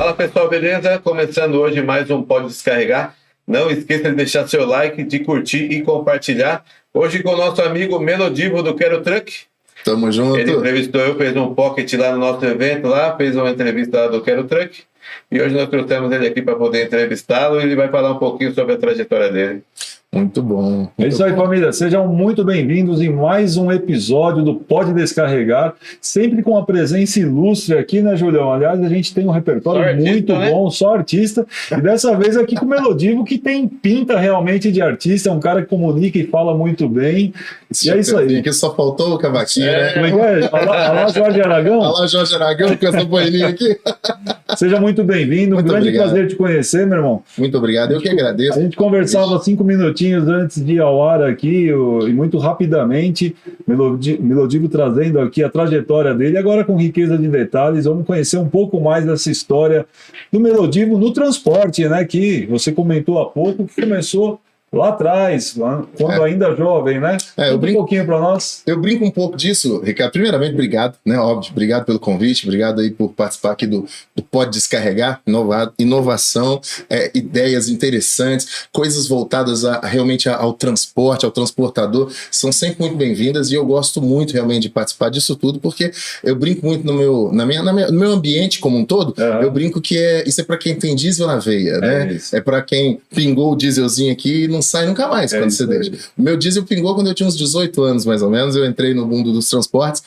Fala pessoal, beleza? Começando hoje mais um Pode Descarregar. Não esqueça de deixar seu like, de curtir e compartilhar. Hoje com o nosso amigo Melodivo do Quero Truck. Tamo junto. Ele entrevistou eu, fez um pocket lá no nosso evento, lá, fez uma entrevista lá do Quero Truck. E hoje nós trouxemos ele aqui para poder entrevistá-lo e ele vai falar um pouquinho sobre a trajetória dele. Muito bom. É isso aí, família. Sejam muito bem-vindos em mais um episódio do Pode Descarregar, sempre com a presença ilustre aqui, né, Julião? Aliás, a gente tem um repertório artista, muito bom, só artista, e dessa vez aqui com o Melodivo, que tem pinta realmente de artista, é um cara que comunica e fala muito bem. E é isso aí. Aqui só faltou o cavaquinho, né? Como é que é? Alá Jorge Aragão? Alá Jorge Aragão, com essa boininha aqui. Seja muito bem-vindo, um grande prazer te conhecer, meu irmão. Muito obrigado, eu que agradeço. A gente conversava 5 minutinhos antes de ir ao ar aqui, e muito rapidamente, Melodivo trazendo aqui a trajetória dele, agora com riqueza de detalhes, vamos conhecer um pouco mais dessa história do Melodivo no transporte, né, que você comentou há pouco, que começou lá atrás, quando ainda jovem, né? Eu brinco um pouquinho para nós. Eu brinco um pouco disso, Ricardo. Primeiramente, obrigado, né? Óbvio, obrigado pelo convite, obrigado aí por participar aqui do Pode Descarregar, inovação, ideias interessantes, coisas voltadas realmente ao transporte, ao transportador, são sempre muito bem-vindas e eu gosto muito realmente de participar disso tudo, porque eu brinco muito no meu ambiente como um todo, eu brinco que isso é para quem tem diesel na veia, né? É para quem pingou o dieselzinho aqui e não sai nunca mais quando você deixa. O meu diesel pingou quando eu tinha uns 18 anos, mais ou menos. Eu entrei no mundo dos transportes,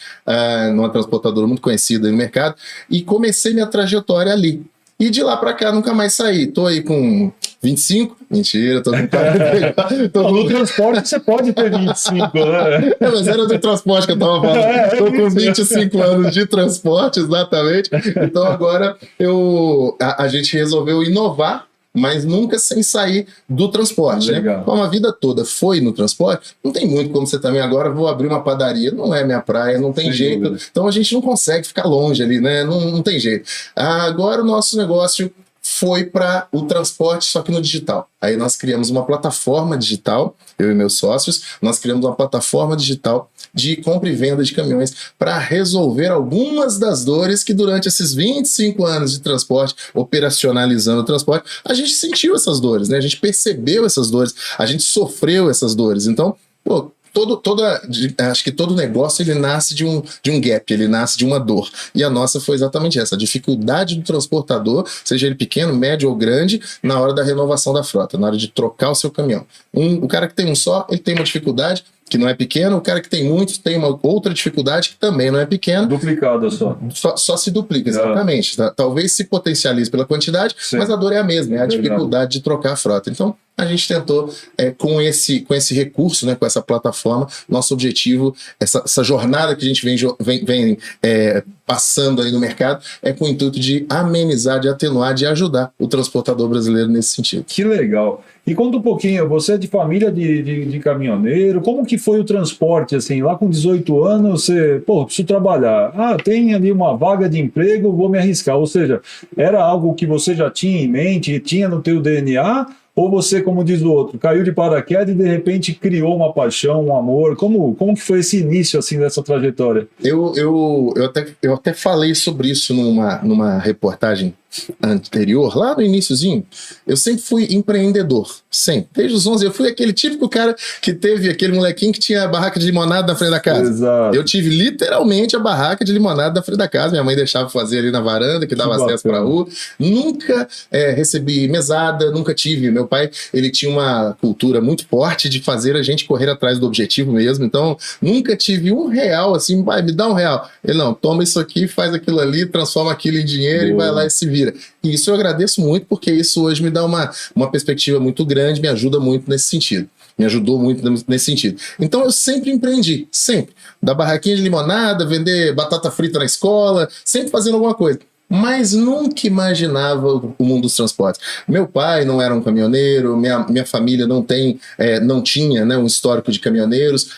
numa transportadora muito conhecida no mercado, e comecei minha trajetória ali. E de lá pra cá nunca mais saí. Tô aí com 25? Mentira, tô com no transporte você pode ter 25, né? Mas era do transporte que eu tava falando. Tô com 25 anos de transporte, exatamente. Então agora a gente resolveu inovar, mas nunca sem sair do transporte, né? Como a vida toda foi no transporte, não tem muito como você também agora vou abrir uma padaria, não é minha praia, não tem jeito. Dúvida. Então a gente não consegue ficar longe ali, né? Não tem jeito. Agora o nosso negócio foi para o transporte, só que no digital. Aí nós criamos uma plataforma digital, eu e meus sócios, nós criamos uma plataforma digital de compra e venda de caminhões para resolver algumas das dores que durante esses 25 anos de transporte, operacionalizando o transporte, a gente sentiu essas dores, né? A gente percebeu essas dores, a gente sofreu essas dores. Então, acho que todo negócio ele nasce de um gap, ele nasce de uma dor. E a nossa foi exatamente essa, a dificuldade do transportador, seja ele pequeno, médio ou grande, na hora da renovação da frota, na hora de trocar o seu caminhão. O cara que tem um só, ele tem uma dificuldade que não é pequena, o cara que tem muitos tem uma outra dificuldade que também não é pequena. Duplicada só se duplica, exatamente. Talvez se potencialize pela quantidade, mas a dor é a mesma, é a dificuldade de trocar a frota. Então, a gente tentou, com esse recurso, né, com essa plataforma, nosso objetivo, essa jornada que a gente vem passando aí no mercado, é com o intuito de amenizar, de atenuar, de ajudar o transportador brasileiro nesse sentido. Que legal. E conta um pouquinho, você é de família de caminhoneiro, como que foi o transporte, assim, lá com 18 anos, você, preciso trabalhar, tem ali uma vaga de emprego, vou me arriscar, ou seja, era algo que você já tinha em mente, tinha no teu DNA, ou você, como diz o outro, caiu de paraquedas e de repente criou uma paixão, um amor? Como que foi esse início assim dessa trajetória? Eu até falei sobre isso numa reportagem anterior, lá no iniciozinho. Eu sempre fui empreendedor, sempre. Desde os 11 eu fui aquele típico cara que teve aquele molequinho que tinha a barraca de limonada na frente da casa. Exato. Eu tive literalmente a barraca de limonada na frente da casa. Minha mãe deixava fazer ali na varanda, que dava acesso para a rua. Nunca recebi mesada, nunca tive. Meu pai, ele tinha uma cultura muito forte de fazer a gente correr atrás do objetivo mesmo. Então, nunca tive R$1 assim, vai, me dá R$1. Ele, não, toma isso aqui, faz aquilo ali, transforma aquilo em dinheiro e vai lá e se vira. E isso eu agradeço muito, porque isso hoje me dá uma perspectiva muito grande, me ajuda muito nesse sentido. Me ajudou muito nesse sentido. Então eu sempre empreendi, sempre. Da barraquinha de limonada, vender batata frita na escola, sempre fazendo alguma coisa. Mas nunca imaginava o mundo dos transportes. Meu pai não era um caminhoneiro, minha família não tinha, né, um histórico de caminhoneiros.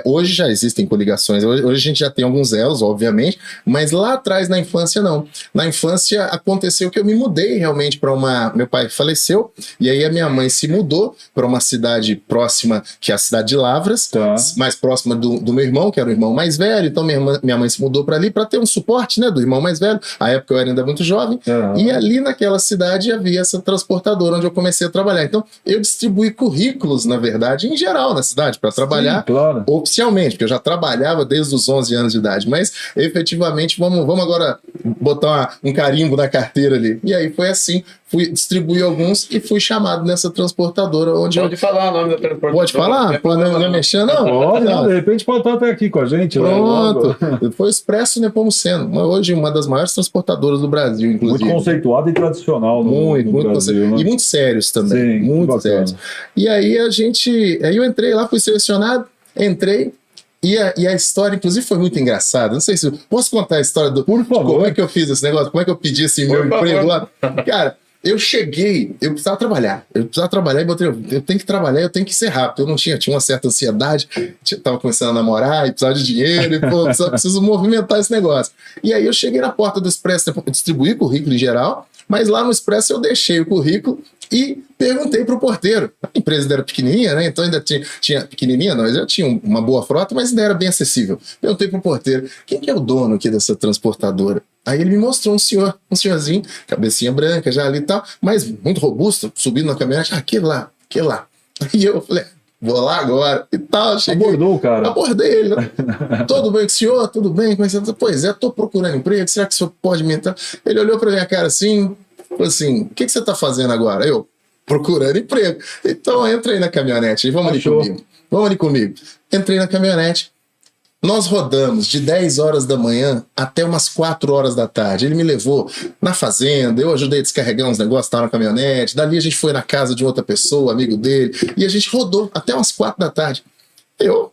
Hoje já existem coligações, hoje a gente já tem alguns elos, obviamente, mas lá atrás, na infância, não. Na infância aconteceu que eu me mudei realmente para meu pai faleceu, e aí a minha mãe se mudou para uma cidade próxima, que é a cidade de Lavras, mais próxima do meu irmão, que era o irmão mais velho, então minha mãe se mudou para ali para ter um suporte, né, do irmão mais velho. À época época eu era ainda muito jovem, e ali naquela cidade havia essa transportadora onde eu comecei a trabalhar. Então, eu distribuí currículos, na verdade, em geral na cidade, para trabalhar oficialmente, porque eu já trabalhava desde os 11 anos de idade, mas efetivamente, vamos agora botar um carimbo na carteira ali. E aí foi assim, fui distribuir alguns e fui chamado nessa transportadora. Pode falar o nome da transportadora. Pode falar? Não é mexendo, não? Pode, de repente pode estar até aqui com a gente. Pronto. Foi o Expresso Nepomuceno, hoje uma das maiores transportadoras do Brasil, inclusive. Muito conceituado e tradicional muito Brasil, né? E muito sérios também. Sim, muito sérios. E aí aí eu entrei lá, fui selecionado, entrei. E a história, inclusive, foi muito engraçada. Não sei se posso contar a história Por favor. de como é que eu fiz esse negócio, como é que eu pedi esse meu emprego lá. Cara, eu cheguei, eu precisava trabalhar e botei, eu tenho que trabalhar, eu tenho que ser rápido. Eu não tinha uma certa ansiedade, tava começando a namorar e precisava de dinheiro, e pô, preciso movimentar esse negócio. E aí eu cheguei na porta do Expresso, eu distribuí currículo em geral, mas lá no Expresso eu deixei o currículo e perguntei para o porteiro. A empresa ainda era pequenininha, né? Então ainda tinha pequenininha, não, já tinha uma boa frota, mas ainda era bem acessível. Perguntei para o porteiro, quem que é o dono aqui dessa transportadora? Aí ele me mostrou um senhorzinho, cabecinha branca já ali e tal, mas muito robusto, subindo na caminhonete, aquele lá. Aí eu falei, vou lá agora e tal. Cheguei, abordou o cara. Abordei ele. Né? Tudo bem com o senhor? Tudo bem? Como é que você tá? Pois é, tô procurando emprego, será que o senhor pode me entrar? Ele olhou pra minha cara assim, falou assim, o que você tá fazendo agora? Eu, procurando emprego. Então entra aí na caminhonete, vamos ali comigo. Entrei na caminhonete. Nós rodamos de 10 horas da manhã até umas 4 horas da tarde. Ele me levou na fazenda, eu ajudei a descarregar uns negócios que estavam na caminhonete. Dali a gente foi na casa de outra pessoa, amigo dele, e a gente rodou até umas 4 da tarde. Eu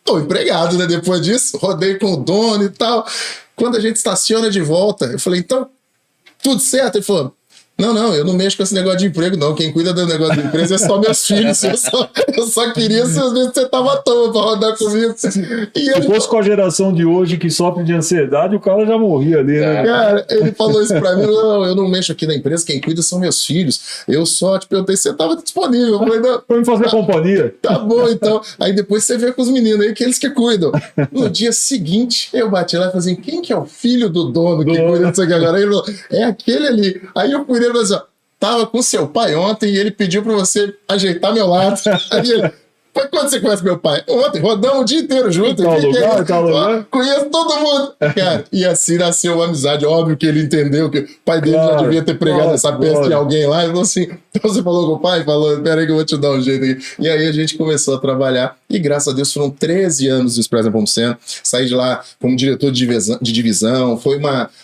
tô empregado, né? Depois disso, rodei com o dono e tal. Quando a gente estaciona de volta, eu falei, então, tudo certo? Ele falou, não, eu não mexo com esse negócio de emprego, não. Quem cuida do negócio de empresa é só meus filhos. Eu só queria se às vezes você tava à toa pra rodar comigo. Se fosse com a geração de hoje que sofre de ansiedade, o cara já morria ali, né? Cara, ele falou isso pra mim, não, eu não mexo aqui na empresa, quem cuida são meus filhos. Eu só te perguntei se você tava disponível. Eu falei, não, pra me fazer companhia. Tá bom, então. Aí depois você vê com os meninos aí, que eles que cuidam. No dia seguinte, eu bati lá e falei assim, quem que é o filho do dono que cuida disso aqui agora? Aí ele falou, é aquele ali. Aí eu cuidei. Assim, tava com seu pai ontem e ele pediu pra você ajeitar meu lado. Aí ele, quando você conhece meu pai? Ontem, rodamos o dia inteiro junto. Conheço todo mundo. Cara, e assim nasceu uma amizade. Óbvio que ele entendeu que o pai dele já devia ter pregado essa peça de alguém lá. Ele falou assim, então você falou com o pai? Falou, peraí que eu vou te dar um jeito aqui. E aí a gente começou a trabalhar e graças a Deus foram 13 anos do Expresso Nepomuceno. Saí de lá como diretor de divisão. Foi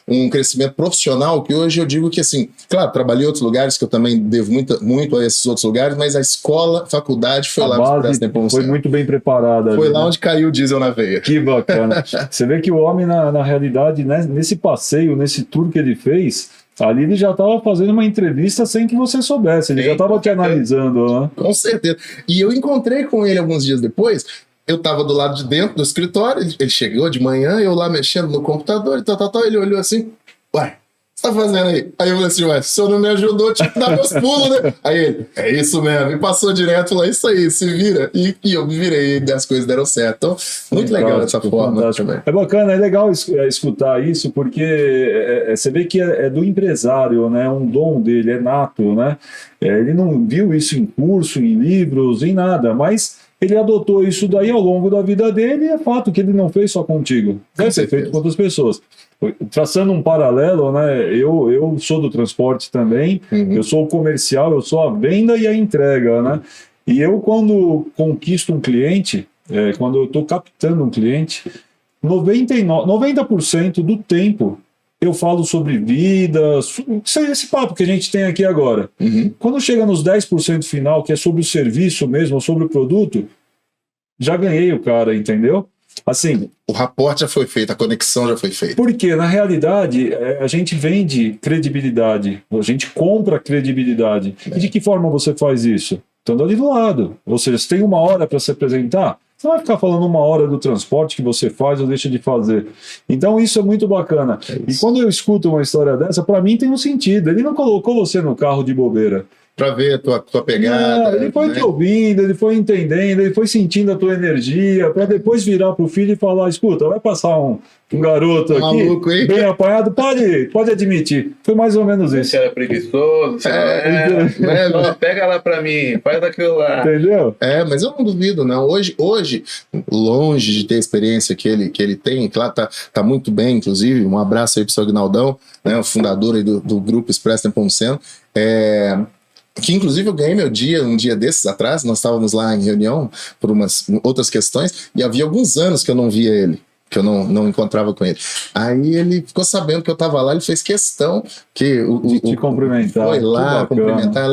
um crescimento profissional que hoje eu digo que assim, claro, trabalhei em outros lugares que eu também devo muito a esses outros lugares, mas a escola, faculdade foi lá no Expresso Nepomuceno. Foi muito bem preparada. Foi lá onde caiu o diesel na veia. Que bacana. Você vê que o homem, na realidade, né, nesse passeio, nesse tour que ele fez, ali ele já estava fazendo uma entrevista sem que você soubesse. Ele já estava te analisando. Né? Com certeza. E eu encontrei com ele alguns dias depois. Eu estava do lado de dentro do escritório. Ele chegou de manhã, eu lá mexendo no computador e tal. Ele olhou assim, ué, o que você tá fazendo aí? Aí eu falei assim, ué, se o senhor não me ajudou, tinha que dar meus pulos, né? Aí ele, é isso mesmo. E passou direto, falou, isso aí, se vira. E eu me virei e as coisas deram certo. Então, muito legal dessa forma também. É bacana, é legal escutar isso, porque você vê que é do empresário, né? Um dom dele, é nato, né? Ele não viu isso em curso, em livros, em nada, mas ele adotou isso daí ao longo da vida dele e é fato que ele não fez só contigo. Deve ser feito com outras pessoas. Traçando um paralelo, né? Eu sou do transporte também, eu sou o comercial, eu sou a venda e a entrega, né? E eu, quando conquisto um cliente, quando eu estou captando um cliente, 90% do tempo eu falo sobre vida, esse papo que a gente tem aqui agora. Quando chega nos 10% final, que é sobre o serviço mesmo, sobre o produto, já ganhei o cara, entendeu? Assim, o rapport já foi feito, a conexão já foi feita. Porque, na realidade, a gente vende credibilidade, a gente compra credibilidade. E de que forma você faz isso? Estando ali do lado. Ou seja, você tem uma hora para se apresentar, você não vai ficar falando uma hora do transporte que você faz ou deixa de fazer. Então, isso é muito bacana. E quando eu escuto uma história dessa, para mim tem um sentido. Ele não colocou você no carro de bobeira. Pra ver a tua pegada. Não, ele foi né? te ouvindo, ele foi entendendo, ele foi sentindo a tua energia, para depois virar pro filho e falar: escuta, vai passar um garoto aqui, Maluco, hein? bem apanhado, pode admitir. Foi mais ou menos isso. Você era preguiçoso, você né? não, pega lá pra mim, faz aquilo lá. Entendeu? Mas eu não duvido, não. Hoje, longe de ter a experiência que ele tem, claro, tá muito bem, inclusive. Um abraço aí pro seu Aguinaldão, né, o fundador aí do Grupo Expresso Nepomuceno. Que inclusive eu ganhei meu dia, um dia desses atrás, nós estávamos lá em reunião por umas outras questões, e havia alguns anos que eu não via ele, que eu não encontrava com ele. Aí ele ficou sabendo que eu estava lá, ele fez questão que De te cumprimentar. foi lá Que bacana. cumprimentar,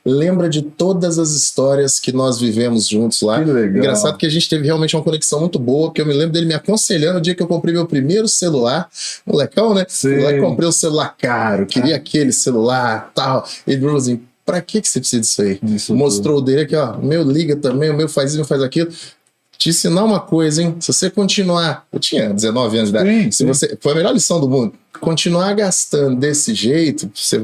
lembra de todas as histórias que nós vivemos juntos lá. Que legal. Engraçado que a gente teve realmente uma conexão muito boa, porque eu me lembro dele me aconselhando o dia que eu comprei meu primeiro celular, molecão, né? Sim. Lá comprei um celular caro, queria aquele celular, tal. Ele falou assim: pra que você precisa disso aí? Isso Mostrou o dele aqui, ó. O meu liga também, o meu faz isso, o meu faz aquilo. Te ensinar uma coisa, hein? Se você continuar. Eu tinha 19 anos de idade. Sim. Foi a melhor lição do mundo. Continuar gastando desse jeito, você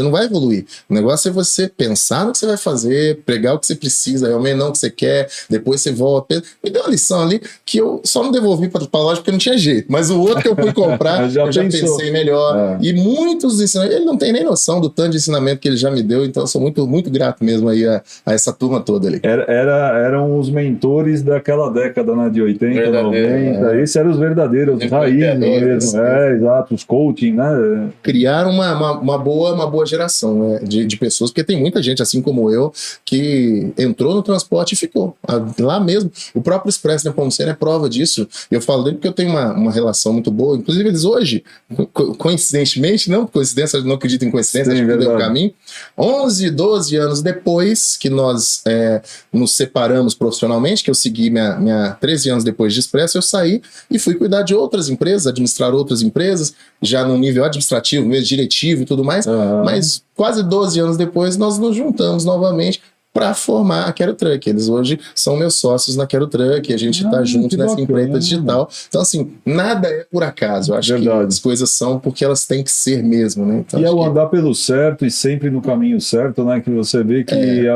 não vai evoluir. O negócio é você pensar no que você vai fazer, pregar o que você precisa, realmente não o que você quer, depois você volta. Me deu uma lição ali que eu só não devolvi para a loja porque não tinha jeito. Mas o outro que eu fui comprar, eu já pensei melhor. E muitos ensinamentos, ele não tem nem noção do tanto de ensinamento que ele já me deu, então eu sou muito, muito grato mesmo aí a essa turma toda ali. Eram os mentores daquela década, né, de 80, Verdadeiro, 90. Esses eram os verdadeiros, os raízes mesmo. Exato, os coaching, né? Criaram uma boa geração, né, de pessoas, porque tem muita gente, assim como eu, que entrou no transporte e ficou. Lá mesmo, o próprio Expresso Nepomuceno é prova disso. Eu falo dele porque eu tenho uma relação muito boa. Inclusive, eles hoje, coincidentemente, não coincidência, não acredito em coincidência, acho que deu o caminho. 11, 12 anos depois que nós nos separamos profissionalmente, que eu segui 13 anos depois de Expresso, eu saí e fui cuidar de outras empresas, administrar outras empresas, já no nível administrativo, mesmo diretivo e tudo mais, mas quase 12 anos depois nós nos juntamos novamente para formar a Quero Truck. Eles hoje são meus sócios na Quero Truck, a gente está junto nessa empreita digital. Então, assim, nada é por acaso. Eu acho que as coisas são porque elas têm que ser mesmo, né? Então, e é o andar pelo certo e sempre no caminho certo, né? Que você vê que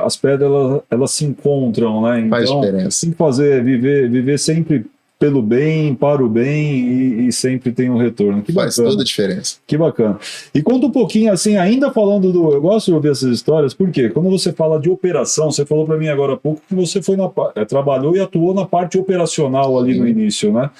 as pedras elas se encontram, né? Então, faz diferença. Tem que fazer, viver sempre pelo bem, para o bem e sempre tem um retorno. Que faz bacana. Toda a diferença. Que bacana. E conta um pouquinho, assim, ainda falando eu gosto de ouvir essas histórias, porque quando você fala de operação, você falou para mim agora há pouco que você foi trabalhou e atuou na parte operacional ali no início, né?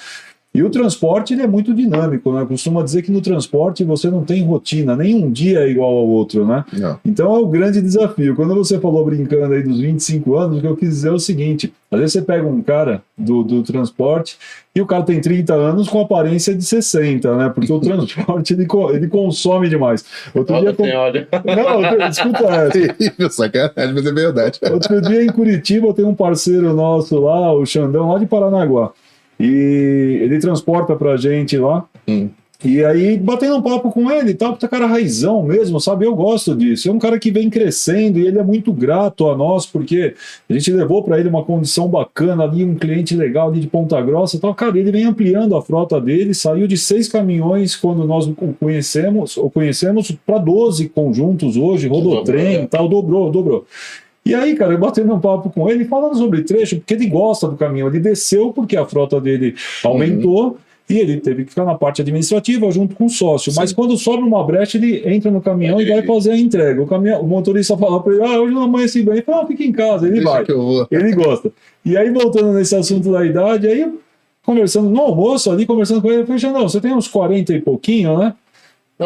E o transporte ele é muito dinâmico, né? Costuma dizer que no transporte você não tem rotina, nenhum dia é igual ao outro, né? Não. Então é o grande desafio. Quando você falou brincando aí dos 25 anos, o que eu quis dizer é o seguinte: às vezes você pega um cara do transporte e o cara tem 30 anos com aparência de 60, né? Porque o transporte ele consome demais. Outro dia escuta, terrível, sacanagem, mas é verdade. Outro dia em Curitiba eu tenho um parceiro nosso lá, o Xandão, lá de Paranaguá. E ele transporta pra gente lá. E aí, batendo um papo com ele e tal, porque é cara raizão mesmo, sabe? Eu gosto disso. É um cara que vem crescendo e ele é muito grato a nós, porque a gente levou para ele uma condição bacana ali, um cliente legal ali de Ponta Grossa e tal. Cara, ele vem ampliando a frota dele, saiu de 6 caminhões quando nós o conhecemos para 12 conjuntos hoje, rodotrem e tal, dobrou. E aí, cara, eu batendo um papo com ele, falando sobre trecho, porque ele gosta do caminhão. Ele desceu porque a frota dele aumentou e ele teve que ficar na parte administrativa junto com o sócio. Sim. Mas quando sobra uma brecha, ele entra no caminhão e vai fazer a entrega. O motorista fala para ele: hoje não amanheci bem. Ele fala: fica em casa. Ele vai. Ele gosta. E aí, voltando nesse assunto da idade, aí conversando no almoço ali, conversando com ele, eu falei: não, você tem uns 40 e pouquinho, né?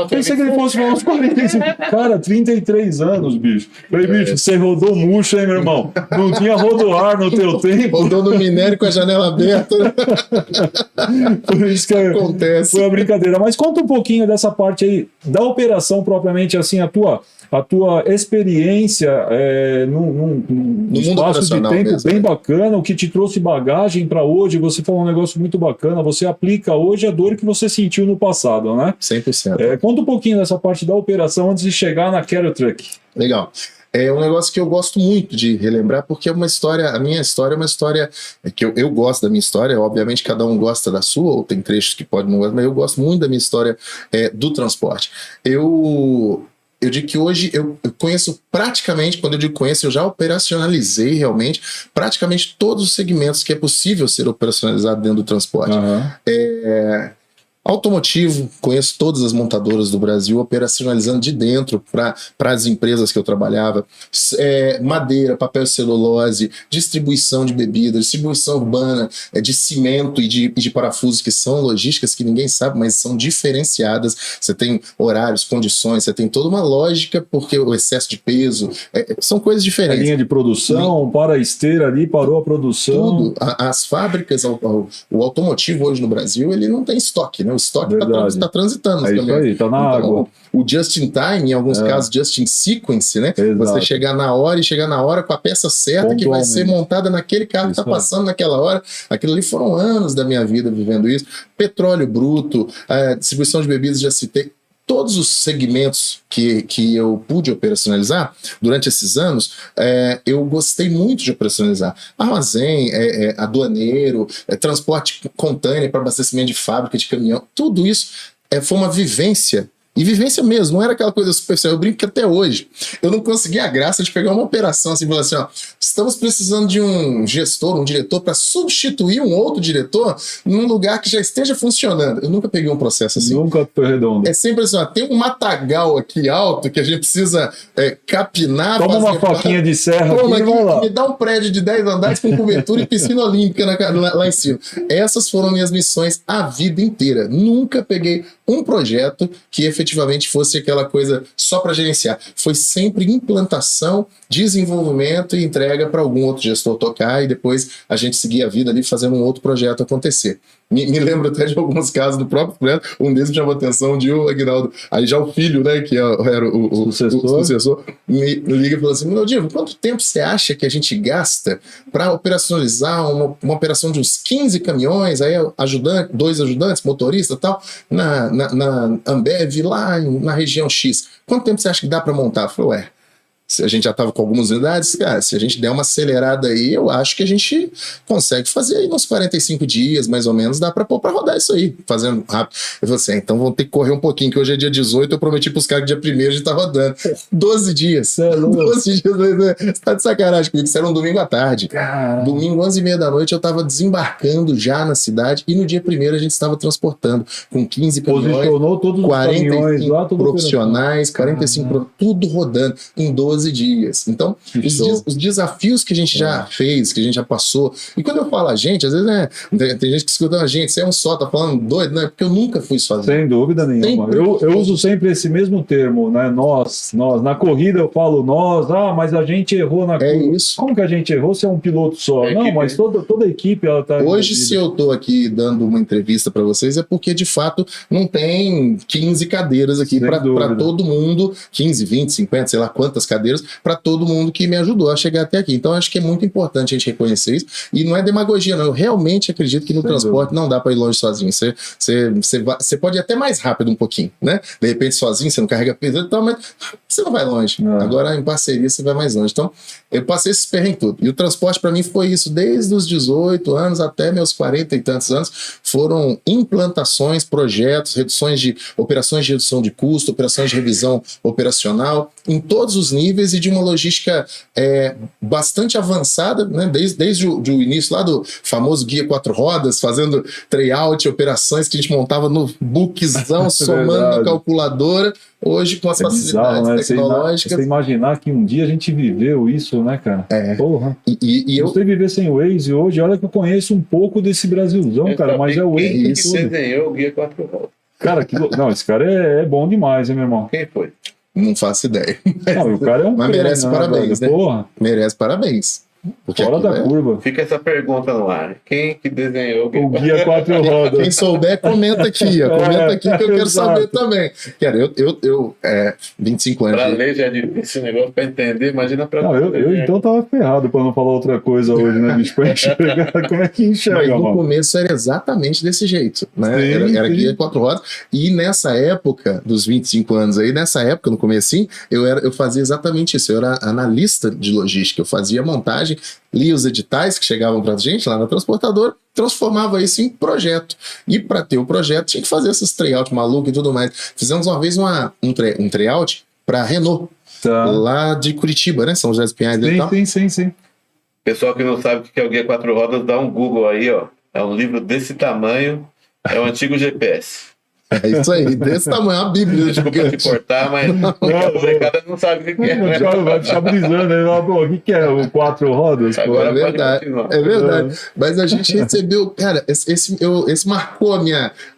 Pensei que ele fosse falar uns 45. Cara, 33 anos, bicho. Falei, bicho, você rodou murcho, hein, meu irmão? Não tinha rodoar no teu tempo. Rodou no minério com a janela aberta. Né? Por isso que acontece. Foi uma brincadeira. Mas conta um pouquinho dessa parte aí, da operação propriamente, assim, a tua experiência num espaço de tempo mesmo, bem bacana, o que te trouxe bagagem para hoje. Você falou um negócio muito bacana, você aplica hoje a dor que você sentiu no passado, né? 100%. Conta um pouquinho dessa parte da operação antes de chegar na Quero Truck. Legal. É um negócio que eu gosto muito de relembrar, porque é uma história, a minha história é uma história que eu gosto da minha história, obviamente cada um gosta da sua, ou tem trechos que pode não gostar, mas eu gosto muito da minha história do transporte. Eu eu digo que hoje eu conheço praticamente, quando eu digo conheço, eu já operacionalizei realmente praticamente todos os segmentos que é possível ser operacionalizado dentro do transporte. Automotivo, conheço todas as montadoras do Brasil, operacionalizando de dentro para as empresas que eu trabalhava. Madeira, papel e celulose, distribuição de bebidas, distribuição urbana, de cimento e de parafusos, que são logísticas que ninguém sabe, mas são diferenciadas. Você tem horários, condições, você tem toda uma lógica, porque o excesso de peso, são coisas diferentes. A linha de produção, para a esteira ali, parou a produção. Tudo. As fábricas, o automotivo hoje no Brasil, ele não tem estoque, né? O estoque está transitando. É isso aí, está na água. O just in time, em alguns casos, just in sequence, né? Exato. Você chegar na hora e chegar na hora com a peça certa que vai ser montada naquele carro que está passando naquela hora. Aquilo ali foram anos da minha vida vivendo isso. Petróleo bruto, distribuição de bebidas, já citei. Todos os segmentos que eu pude operacionalizar durante esses anos, eu gostei muito de operacionalizar. Armazém, aduaneiro, transporte container para abastecimento de fábrica, de caminhão, tudo isso foi uma vivência. E vivência mesmo, não era aquela coisa superficial. Eu brinco que até hoje eu não consegui a graça de pegar uma operação assim e falar assim, ó, estamos precisando de um gestor, um diretor para substituir um outro diretor num lugar que já esteja funcionando. Eu nunca peguei um processo assim. Nunca foi redondo. É sempre assim, ó, tem um matagal aqui alto que a gente precisa capinar. Toma uma faquinha de serra aqui, vai lá. Me dá um prédio de 10 andares com cobertura e piscina olímpica lá em cima. Essas foram minhas missões a vida inteira. Nunca peguei um projeto que efetivamente fosse aquela coisa só para gerenciar. Foi sempre implantação, desenvolvimento e entrega para algum outro gestor tocar e depois a gente seguir a vida ali fazendo um outro projeto acontecer. Me lembro até de alguns casos do próprio projeto, um deles me chamou a atenção de o Aguinaldo, aí já o filho, né, que era o sucessor, me liga e falou assim, meu Divo, quanto tempo você acha que a gente gasta para operacionalizar uma operação de uns 15 caminhões, aí dois ajudantes, motorista e tal, na Ambev, lá na região X. Quanto tempo você acha que dá para montar? Eu falei, ué, a gente já estava com algumas unidades, cara, se a gente der uma acelerada aí, eu acho que a gente consegue fazer aí uns 45 dias, mais ou menos, dá para pôr para rodar isso aí, fazendo rápido. Eu falei assim, então vamos ter que correr um pouquinho, que hoje é dia 18, eu prometi para os caras que dia 1º a gente tá rodando. 12 dias. 12 dias, você tá de sacanagem comigo, isso era um domingo à tarde. Caramba. Domingo, 11h30 da noite, eu estava desembarcando já na cidade e no dia 1º a gente estava transportando com 15 caminhões, posicionou todos 45 os caminhões lá, profissionais, 45, tudo rodando em 12 dias. Então, os desafios que a gente já fez, que a gente já passou, e quando eu falo a gente, às vezes tem gente que escuta a gente, você é um só, tá falando doido, né? Porque eu nunca fui sozinho. Sem dúvida nenhuma. Eu uso sempre esse mesmo termo, né? Nós. Na corrida eu falo nós, mas a gente errou na curva. Isso. Como que a gente errou se é um piloto só? Não, mas toda a equipe, ela tá... Hoje, se eu tô aqui dando uma entrevista para vocês, é porque, de fato, não tem 15 cadeiras aqui para todo mundo, 15, 20, 50, sei lá quantas cadeiras, para todo mundo que me ajudou a chegar até aqui. Então, acho que é muito importante a gente reconhecer isso. E não é demagogia, não. Eu realmente acredito que no transporte não dá para ir longe sozinho. Você pode ir até mais rápido um pouquinho, né? De repente, sozinho, você não carrega peso e tal, mas você não vai longe. Agora, em parceria, você vai mais longe. Então, eu passei esses perrengues tudo. E o transporte, para mim, foi isso. Desde os 18 anos até meus 40 e tantos anos, foram implantações, projetos, operações de redução de custo, operações de revisão operacional, em todos os níveis e de uma logística bastante avançada, né? Desde o início lá do famoso Guia 4 Rodas, fazendo tryout, operações que a gente montava no bookzão, somando na calculadora, hoje com as facilidades tecnológicas. Você imaginar que um dia a gente viveu isso, né, cara? Porra. E eu sei viver sem o Waze hoje, olha que eu conheço um pouco desse Brasilzão, cara, mas é o Waze. Quem que desenhou o Guia 4 Rodas? Cara, não, esse cara é bom demais, hein, meu irmão? Quem foi? Não faço ideia. Não, o cara é um mas merece parabéns, né? Porra. Merece parabéns. Fora da curva. Fica essa pergunta no ar. Quem que desenhou o Guia 4 Rodas? Quem souber, comenta aqui. Comenta aqui que eu quero saber também. Cara, eu 25 anos. Pra ler já é difícil esse negócio, pra entender, imagina pra... Não, eu então tava ferrado pra não falar outra coisa hoje, né, bicho? Pra enxergar, como é que enxerga, mas no mano? começo era exatamente desse jeito, né? Sim, era Guia 4 Rodas. E nessa época, dos 25 anos aí, nessa época, no comecinho, eu fazia exatamente isso. Eu era analista de logística. Eu fazia montagem, lia os editais que chegavam pra gente lá na transportadora, transformava isso em projeto. E para ter o projeto, tinha que fazer esses tryout malucos e tudo mais. Fizemos uma vez um tryout pra Renault, Tá. lá de Curitiba, né? São José dos Pinhais e tal. Sim. Pessoal que não sabe o que é o Guia 4 Rodas, dá um Google aí, ó. É um livro desse tamanho, é o antigo GPS. É isso aí, desse tamanho, a Bíblia. Desculpa te cortar, mas a molecada não sabe o que é. O cara vai ficar brisando aí, lá, pô, o que é o 4 rodas? Pô? Agora É pode verdade, continuar. é verdade. Mas a gente recebeu, cara, esse marcou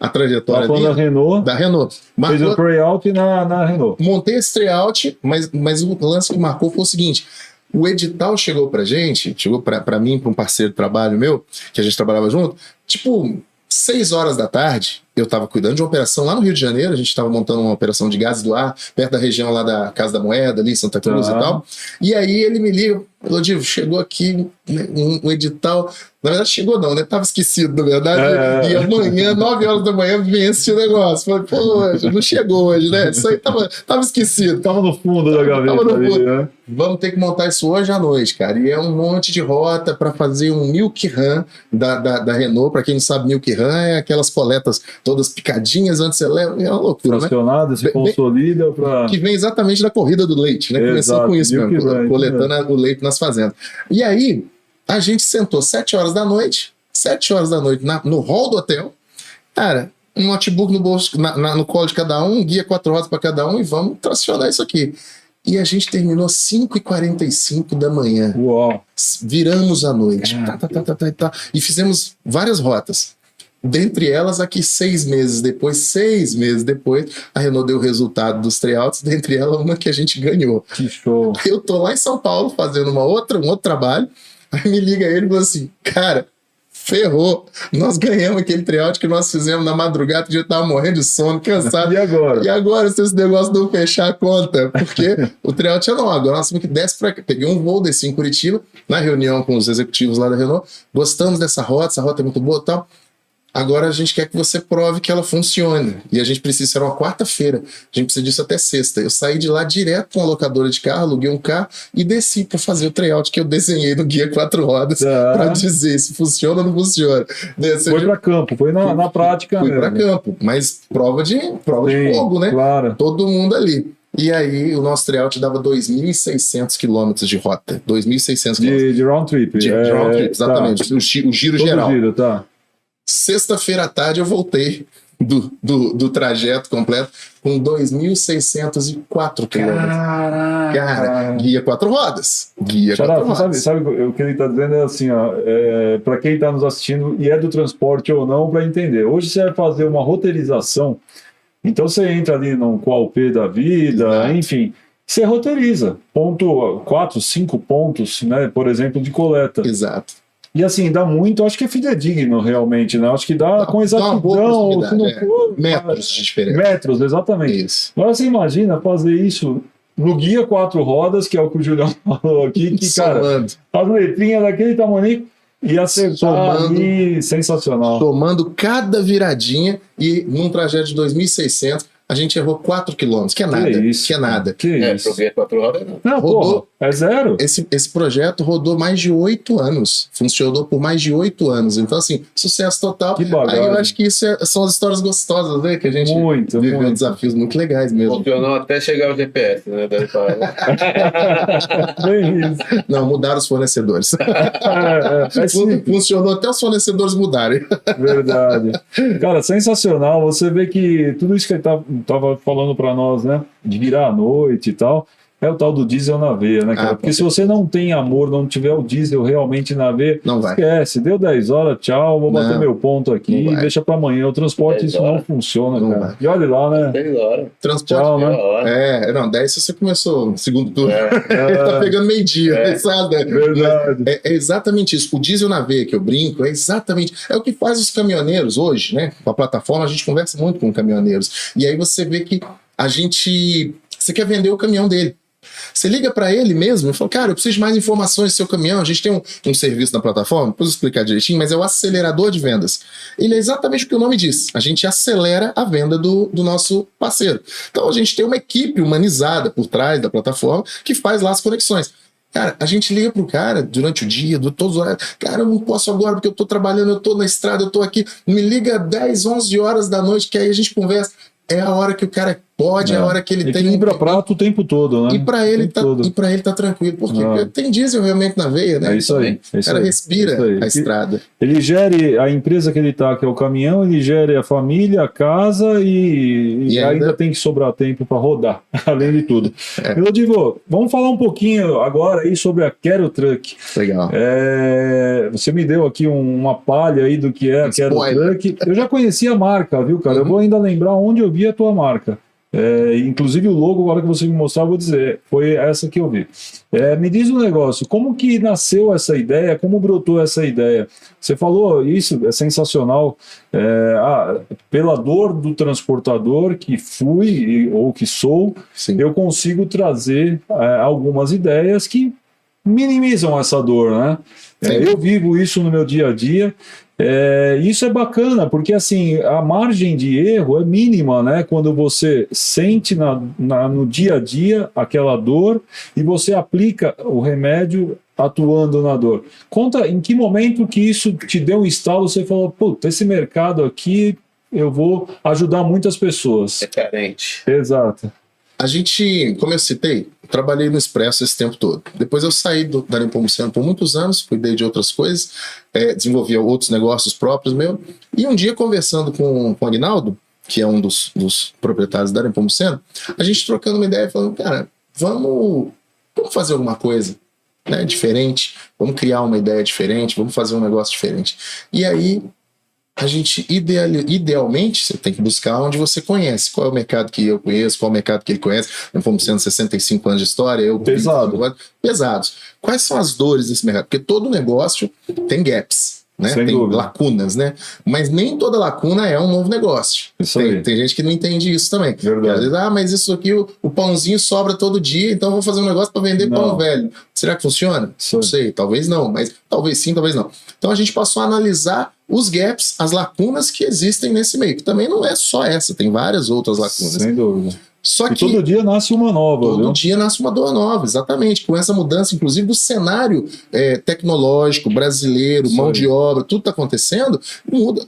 a trajetória Tá falando da Renault, da Renault. fez Marcou, o tryout na Renault. montei esse tryout, mas o lance que marcou foi o seguinte: o edital chegou pra gente, chegou pra mim, pra um parceiro de trabalho meu, que a gente trabalhava junto, tipo, 6 horas da tarde, eu tava cuidando de uma operação lá no Rio de Janeiro, a gente tava montando uma operação de gases do ar, perto da região lá da Casa da Moeda, ali em Santa Cruz e tal. E aí ele me liga, Lodivo, chegou aqui um edital. Na verdade, chegou não, né? Tava esquecido, na verdade. E amanhã, 9 horas da manhã, vence o negócio. Falei, pô, não chegou hoje, né? Isso aí tava esquecido. Tava no fundo da gaveta. Tava no ali, fundo. né? Vamos ter que montar isso hoje à noite, cara. E é um monte de rota para fazer um Milk Run da Renault. Para quem não sabe, Milk Run é aquelas coletas todas picadinhas antes você leva. É uma loucura, né? Fracionada, se Bem- consolida para. Que vem exatamente da corrida do leite, né? Começou Exato, com isso Milk mesmo, Run, coletando o leite nas fazendas. E aí, a gente sentou 7 horas da noite, no hall do hotel, cara, um notebook no bolso, no colo de cada um, guia 4 rodas para cada um, e vamos tracionar isso aqui. E a gente terminou 5h45 da manhã. Uau. Viramos a noite. Ah. Tá, e fizemos várias rotas. Dentre elas, aqui 6 meses depois, a Renault deu o resultado dos tryouts, dentre elas uma que a gente ganhou. Que show. Eu tô lá em São Paulo fazendo um outro trabalho, aí me liga ele e fala assim, cara, ferrou, nós ganhamos aquele tryout que nós fizemos na madrugada, a gente tava morrendo de sono, cansado. E agora? E agora, se esse negócio não fechar a conta? Porque o tryout é não, agora nós temos que desce pra cá. Peguei um voo, desci em Curitiba, na reunião com os executivos lá da Renault, gostamos dessa rota, essa rota é muito boa e tal. Agora a gente quer que você prove que ela funcione. E a gente precisa, isso era uma quarta-feira, a gente precisa disso até sexta. Eu saí de lá direto com uma locadora de carro, aluguei um carro e desci para fazer o tryout que eu desenhei no Guia 4 Rodas para dizer se funciona ou não funciona. Foi para campo, foi na prática. Fui para campo, mas prova de fogo, né? Claro. Todo mundo ali. E aí o nosso tryout dava 2.600 quilômetros de rota. 2.600 quilômetros. De round trip. De round trip, exatamente. Tá. O giro Todo geral. Giro, tá. Sexta-feira à tarde eu voltei do trajeto completo com 2.604 quilômetros. Cara, guia 4 rodas. Guia 4 rodas. Sabe o que ele está dizendo é assim, ó, para quem está nos assistindo e é do transporte ou não, para entender. Hoje você vai fazer uma roteirização, então você entra ali no Qualp da vida, Exato. enfim, você roteiriza. 4, 5 pontos, né, por exemplo, de coleta. Exato. E assim, dá muito, acho que é fidedigno realmente, né? Acho que dá com Dá uma boa exatidão. Se não proximidade, for, metros de diferença. Metros, exatamente. Isso. Agora você imagina fazer isso no Guia 4 Rodas, que é o que o Julião falou aqui, que, cara, Somando. as letrinhas daquele tamanho e acertar Somando. ali, sensacional. Tomando cada viradinha e num trajeto de 2.600 a gente errou 4 quilômetros, que é nada. isso? Que é nada. Que isso? Pro Guia 4 Rodas não. Não, Rodou. porra, é zero. Esse projeto rodou mais de 8 anos. Funcionou por mais de 8 anos. Então, assim, sucesso total. Que bagagem. Aí eu acho que isso são as histórias gostosas, né? Que a gente Muito, viveu muito. desafios muito legais mesmo. Funcionou até chegar o GPS, né? Deve falar. Bem isso. Não, mudaram os fornecedores. É simples. Funcionou até os fornecedores mudarem. Verdade. Cara, sensacional. Você vê que tudo isso que ele tava falando para nós, né? De virar à noite e tal, é o tal do diesel na veia, né, cara? Porque se você não tem amor, não tiver o diesel realmente na veia, Não vai. esquece. Deu 10 horas, tchau, vou bater Não, meu ponto aqui não e vai. deixa para amanhã. O transporte, 10 isso não horas. funciona, Não cara. vai. E olha lá, né? 6 horas. Transporte. Tchau, né? Meia hora. Não, 10 se você começou no segundo turno. É. Ele tá pegando meio-dia, sabe? Verdade. É exatamente isso. O diesel na veia que eu brinco é exatamente. É o que faz os caminhoneiros hoje, né? Com a plataforma, a gente conversa muito com caminhoneiros. E aí você vê que a gente. Você quer vender o caminhão dele. Você liga para ele mesmo e fala, cara, eu preciso de mais informações do seu caminhão. A gente tem um serviço na plataforma, depois eu explicar direitinho, mas é o acelerador de vendas. Ele é exatamente o que o nome diz. A gente acelera a venda do nosso parceiro. Então a gente tem uma equipe humanizada por trás da plataforma que faz lá as conexões. Cara, a gente liga pro cara durante o dia, todos os horários. Cara, eu não posso agora porque eu tô trabalhando, eu tô na estrada, eu tô aqui. Me liga 10, 11 horas da noite, que aí a gente conversa. É a hora que o cara Pode a hora que ele tem. Equilibra prato o tempo todo, né? E para ele, tá tranquilo, porque tem diesel realmente na veia, né? É isso aí. O cara respira a estrada. Ele gere a empresa que ele tá, que é o caminhão, ele gere a família, a casa e ainda tem que sobrar tempo para rodar, além de tudo. Melodivo, vamos falar um pouquinho agora aí sobre a Quero Truck. Legal. Você me deu aqui uma palha aí do que é a Quero Truck. Eu já conhecia a marca, viu, cara? Eu vou ainda lembrar onde eu vi a tua marca. Inclusive o logo, agora que você me mostrar, eu vou dizer, foi essa que eu vi. Me diz um negócio, como que nasceu essa ideia, como brotou essa ideia? Você falou isso, é sensacional, pela dor do transportador que fui ou que sou, sim, eu consigo trazer algumas ideias que minimizam essa dor, né? Eu vivo isso no meu dia a dia. Isso é bacana, porque assim, a margem de erro é mínima, né? Quando você sente no dia a dia aquela dor e você aplica o remédio atuando na dor. Conta em que momento que isso te deu um estalo, você falou, puta, esse mercado aqui eu vou ajudar muitas pessoas. É carente. Exato. A gente, como eu citei, trabalhei no Expresso esse tempo todo. Depois eu saí da Nepomuceno por muitos anos, cuidei de outras coisas, desenvolvia outros negócios próprios meus. E um dia, conversando com o Aguinaldo, que é um dos proprietários da Nepomuceno, a gente trocando uma ideia, falando, cara, vamos fazer alguma coisa, né, diferente, vamos criar uma ideia diferente, vamos fazer um negócio diferente. E aí, a gente, idealmente, você tem que buscar onde você conhece. Qual é o mercado que eu conheço, qual é o mercado que ele conhece. Nós fomos sendo 65 anos de história. Pesados. Quais são as dores desse mercado? Porque todo negócio tem gaps, né? Tem lacunas, né? Mas nem toda lacuna é um novo negócio. Tem gente que não entende isso também. Às vezes, mas isso aqui, o pãozinho sobra todo dia, então eu vou fazer um negócio para vender pão velho. Será que funciona? Não sei, talvez não, mas talvez sim, talvez não. Então a gente passou a analisar os gaps, as lacunas que existem nesse meio, que também não é só essa, tem várias outras lacunas. Sem dúvida. Só que todo dia nasce uma nova. Todo dia nasce uma dor nova, exatamente. Com essa mudança, inclusive, do cenário tecnológico, brasileiro, mão de obra, tudo está acontecendo,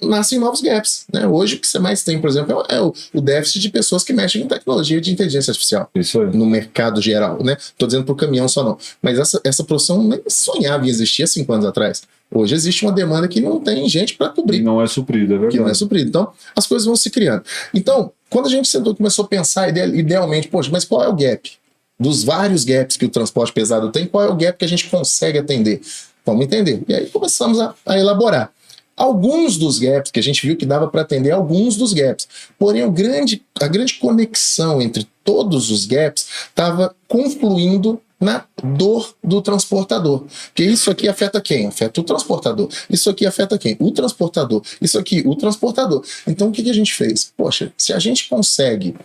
nascem novos gaps. Né? Hoje, o que você mais tem, por exemplo, é o déficit de pessoas que mexem com tecnologia de inteligência artificial. Isso aí. No mercado geral. Né? Estou dizendo para o caminhão só não. Mas essa profissão nem sonhava em existir há 5 anos atrás. Hoje existe uma demanda que não tem gente para cobrir. E não é suprida, é verdade. Que não é suprida. Então, as coisas vão se criando. Então, quando a gente sentou e começou a pensar idealmente, poxa, mas qual é o gap? Dos vários gaps que o transporte pesado tem, qual é o gap que a gente consegue atender? Vamos entender. E aí começamos a elaborar. Alguns dos gaps, que a gente viu que dava para atender alguns dos gaps. Porém, a grande conexão entre todos os gaps estava confluindo na dor do transportador. Porque isso aqui afeta quem? Afeta o transportador. Isso aqui afeta quem? O transportador. Isso aqui, o transportador. Então, o que a gente fez? Poxa, se a gente consegue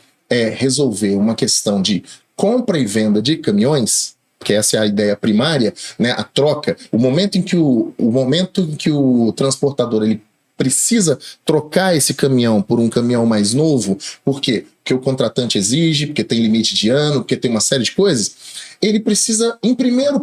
resolver uma questão de compra e venda de caminhões, que essa é a ideia primária, né, a troca, o momento em que o transportador ele precisa trocar esse caminhão por um caminhão mais novo, por quê? Porque o contratante exige, porque tem limite de ano, porque tem uma série de coisas, ele precisa, em primeiro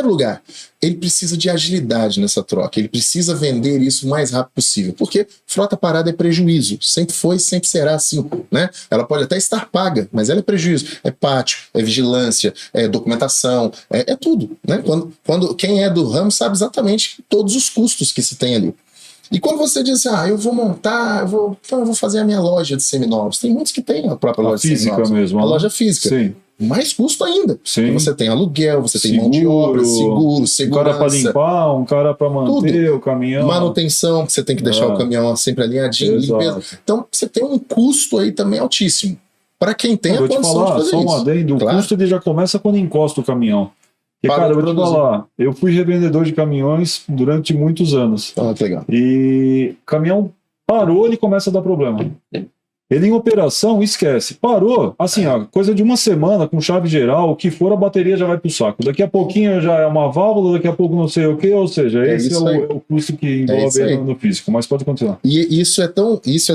lugar, ele precisa de agilidade nessa troca, ele precisa vender isso o mais rápido possível, porque frota parada é prejuízo, sempre foi, sempre será assim, né? Ela pode até estar paga, mas ela é prejuízo, é pátio, é vigilância, é documentação, é tudo, né? Quando quem é do ramo sabe exatamente todos os custos que se tem ali. E quando você diz assim, eu vou montar, então eu vou fazer a minha loja de seminovos. Tem muitos que têm a própria loja de seminovos. Mesmo, a loja física. Sim. Mais custo ainda. Sim. Você tem aluguel, você tem mão de obra, seguro, segurança. Um cara para limpar, um cara para manter o caminhão. Manutenção, que você tem que deixar o caminhão sempre alinhadinho, limpeza. Então você tem um custo aí também altíssimo. Para quem tem a condição de fazer isso. Só um adendo, o custo ele já começa quando encosta o caminhão. Porque, cara, eu vou te falar, eu fui revendedor de caminhões durante muitos anos. Que legal. E o caminhão parou, ele começa a dar problema. Ele em operação, esquece. Parou, assim, coisa de uma semana, com chave geral, o que for, a bateria já vai pro saco. Daqui a pouquinho já é uma válvula, daqui a pouco não sei o que, ou seja, esse é o custo que envolve no físico. Mas pode continuar. E isso é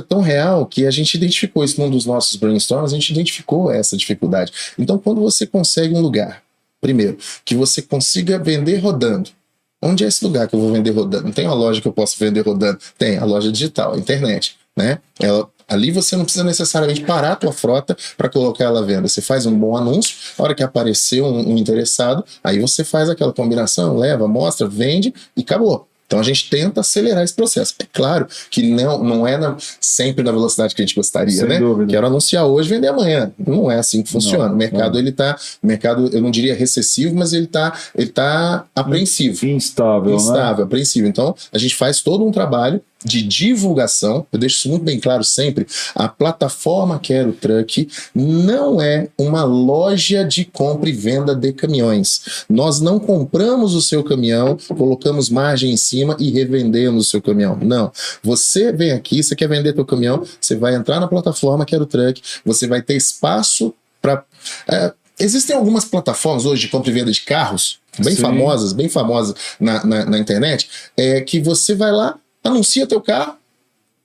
tão real que a gente identificou isso num dos nossos brainstorms, a gente identificou essa dificuldade. Então, quando você consegue um lugar, primeiro, que você consiga vender rodando. Onde é esse lugar que eu vou vender rodando? Não tem uma loja que eu posso vender rodando? Tem, a loja digital, a internet, né? Ali você não precisa necessariamente parar a tua frota para colocar ela à venda. Você faz um bom anúncio, a hora que aparecer um interessado, aí você faz aquela combinação, leva, mostra, vende e acabou. Então a gente tenta acelerar esse processo. É claro que não é sempre na velocidade que a gente gostaria, Sem né? dúvida. Quero anunciar hoje, vender amanhã. Não é assim que funciona. Não, o mercado, não. o mercado, eu não diria recessivo, mas ele tá apreensivo. Instável, Instável, apreensivo. Então, a gente faz todo um trabalho de divulgação. Eu deixo isso muito bem claro sempre. A plataforma Quero Truck não é uma loja de compra e venda de caminhões. Nós não compramos o seu caminhão, colocamos margem em cima e revendemos o seu caminhão. Não. Você vem aqui, você quer vender teu caminhão, você vai entrar na plataforma Quero Truck, você vai ter espaço para... existem algumas plataformas hoje de compra e venda de carros, bem famosas na internet, que você vai lá, anuncia teu carro,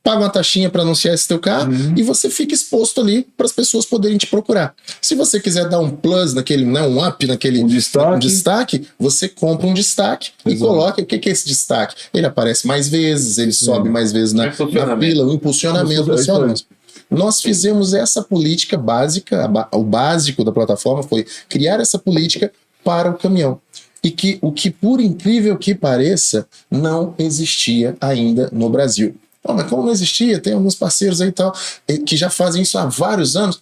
paga uma taxinha para anunciar esse teu carro e você fica exposto ali para as pessoas poderem te procurar. Se você quiser dar um plus naquele, né, um up naquele destaque, você compra um destaque e coloca. O que é esse destaque? Ele aparece mais vezes, ele sobe mais vezes na fila, o impulsionamento do seu anúncio. Nós fizemos essa política básica, o básico da plataforma foi criar essa política para o caminhão. E o que, por incrível que pareça, não existia ainda no Brasil. Mas como não existia, tem alguns parceiros aí e tal, que já fazem isso há vários anos.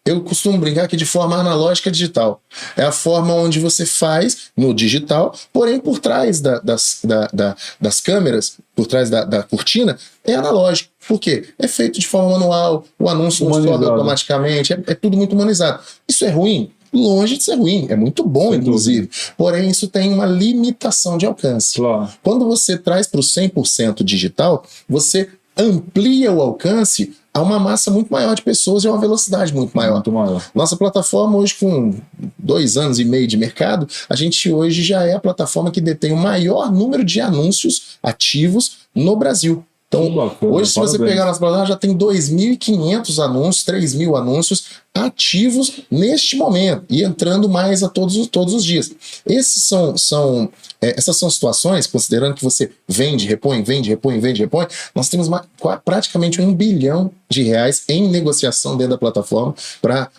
Eu costumo brincar que de forma analógica digital. É a forma onde você faz no digital, porém por trás das câmeras, por trás da cortina, é analógico. Por quê? É feito de forma manual, o anúncio não sobe automaticamente, é tudo muito humanizado. Isso é ruim? Longe de ser ruim, é muito bom, inclusive. Porém, isso tem uma limitação de alcance. Claro. Quando você traz para o 100% digital, você amplia o alcance a uma massa muito maior de pessoas e a uma velocidade muito maior. Muito maior. Nossa plataforma hoje, com 2 anos e meio de mercado, a gente hoje já é a plataforma que detém o maior número de anúncios ativos no Brasil. Então, hoje, se você pegar nossa plataforma, já tem 2.500 anúncios, 3.000 anúncios ativos neste momento e entrando mais a todos os dias. Essas são situações, considerando que você vende, repõe, nós temos praticamente R$1 bilhão em negociação dentro da plataforma